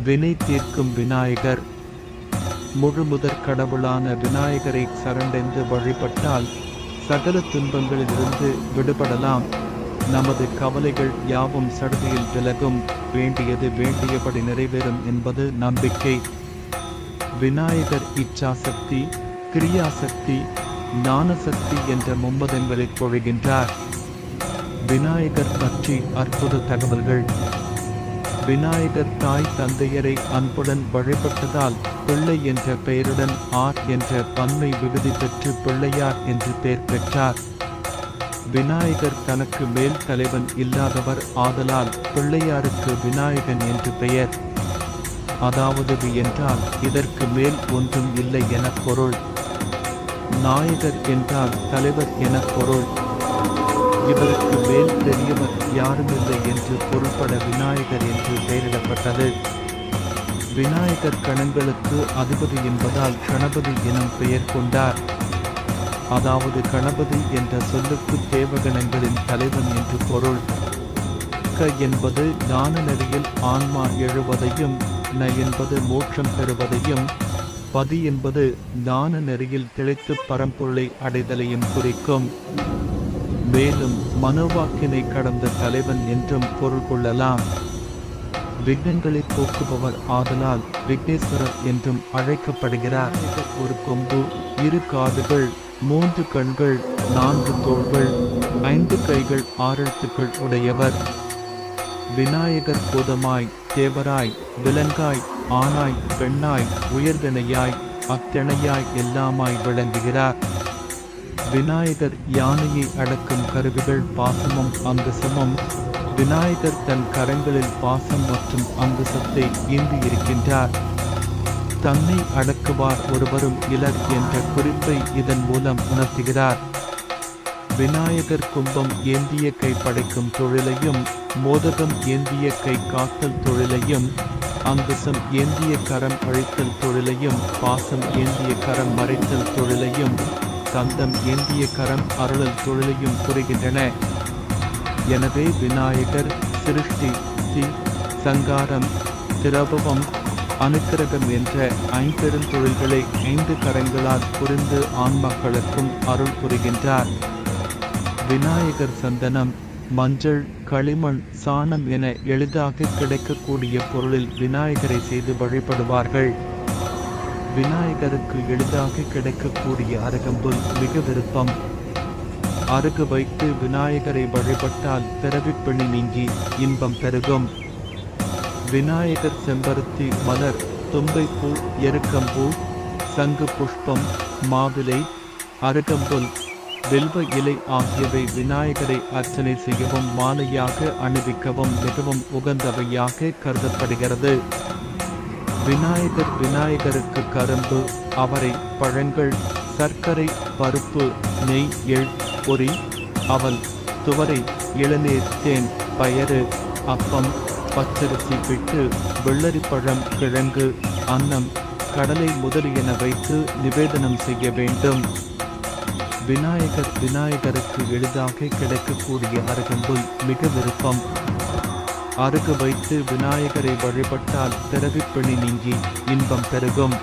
வினை தீர்க்கும் விநாயகர். முழுமுதற் கடவுளான விநாயகரை சரணடைந்து வழிபட்டால் சகல துன்பங்களிலிருந்து விடுபடலாம். நமது கவலைகள் யாவும் சடுதியில் விலகும். வேண்டியது வேண்டியபடி நிறைவேறும் என்பது நம்பிக்கை. விநாயகர் இச்சாசக்தி, கிரியாசக்தி, ஞானசக்தி என்ற மும்மதங்களை பொழிகின்றார். விநாயகர் பற்றி அற்புத தகவல்கள். விநாயகர் தாய் தந்தையரை அன்புடன் வழிபட்டதால் பிள்ளை என்ற பெயருடன் ஆர் என்ற பன்மை விகுதி பெற்று பிள்ளையார் என்று பெயர் பெற்றார். விநாயகர் தனக்கு மேல் தலைவன் இல்லாதவர் ஆதலால் பிள்ளையாருக்கு விநாயகன் என்று பெயர். அதாவது வி என்றால் இதற்கு மேல் ஒன்றும் இல்லை என பொருள். நாயகர் என்றால் தலைவர் என பொருள். இவருக்கு மேல் பெரியவர் யாருமில்லை என்று பொருள்பட விநாயகர் என்று பெயரிடப்பட்டது. விநாயகர் கணங்களுக்கு அதிபதி என்பதால் கணபதி எனும் பெயர் கொண்டார். அதாவது கணபதி என்ற சொல்லுக்கு தேவகணங்களின் தலைவன் என்று பொருள். க என்பது ஞான நெறியில் ஆன்மா எழுவதையும், ந என்பது மோட்சம் பெறுவதையும், பதி என்பது ஞான நெறியில் திளைத்து பரம்பொருளை அடைதலையும் குறிக்கும். மேலும் மனோவாக்கினை கடந்த தலைவன் என்றும் பொருள் கொள்ளலாம். விக்னங்களை போக்குபவர் ஆதலால் விக்னேஸ்வரர் என்றும் அழைக்கப்படுகிறார். ஒரு கொம்பு, 2 காதுகள், 3 கண்கள், 4 தோள்கள், 5 கைகள், 6 எழுத்துக்கள் உடையவர். விநாயகர் பூதமாய், தேவராய், விலங்காய், ஆணாய், பெண்ணாய், உயர்திணையாய், அத்திணையாய் எல்லாமாய் விளங்குகிறார். விநாயகர் யானையை அடக்கும் கருவிகள் பாசமும் அங்குசமும். விநாயகர் தன் கரங்களில் பாசம் மற்றும் அங்குசத்தை ஏந்தி இருக்கின்றார். தன்னை அடக்குவார் ஒருவரும் இலர் என்ற குறிப்பை இதன் மூலம் உணர்த்துகிறார். விநாயகர் கும்பம் ஏந்திய கை படைக்கும் தொழிலையும், மோதகம் ஏந்திய கை காத்தல் தொழிலையும், அங்குசம் ஏந்திய கரம் அழித்தல் தொழிலையும், பாசம் ஏந்திய கரம் மறைத்தல் தொழிலையும், தந்தம் ஏந்திய கரம் அருளல் தொழிலையும் புரிகின்றன. எனவே விநாயகர் சிருஷ்டி, சங்காரம், திரபவம், அனுக்கிரகம் என்ற 5 பெருந்தொழில்களை 5 கரங்களால் புரிந்து ஆன்மாக்களுக்கும் அருள் புரிகின்றார். விநாயகர் சந்தனம், மஞ்சள், களிமண், சாணம் என எளிதாக கிடைக்கக்கூடிய பொருளில் விநாயகரை செய்து வழிபடுவார்கள். விநாயகருக்கு எளிதாக கிடைக்கக்கூடிய அருகம்புல் மிக விருப்பம். அருகு வைத்து விநாயகரை வழிபட்டால் பிறவிப்பிணி நீங்கி இன்பம் பெருகும். விநாயகர் செம்பருத்தி மலர், தும்பைப்பூ, எருக்கம்பூ, சங்கு புஷ்பம், மாவிலை, அருகம்புல், வில்வ இலை ஆகியவை விநாயகரை அர்ச்சனை செய்யவும் மாலையாக அணிவிக்கவும் மிகவும் உகந்தவையாக கருதப்படுகிறது. விநாயகருக்கு கரும்பு, அவரை, பழங்கள், சர்க்கரை, பருப்பு, நெய், எள், பொரி, அவல், துவரை, இளநீர், தேன், பயறு, அப்பம், பச்சரிசி பிட்டு, வெள்ளரிப்பழம், கிழங்கு, அன்னம், கடலை முதலியன வைத்து நிவேதனம் செய்ய வேண்டும். விநாயகருக்கு எளிதாக கிடைக்கக்கூடிய அருகம்புல் மிக விருப்பம். அருகு வைத்து விநாயகரை வழிபட்டால் பிறவிப்பிணி நீங்கி இன்பம் பெருகும்.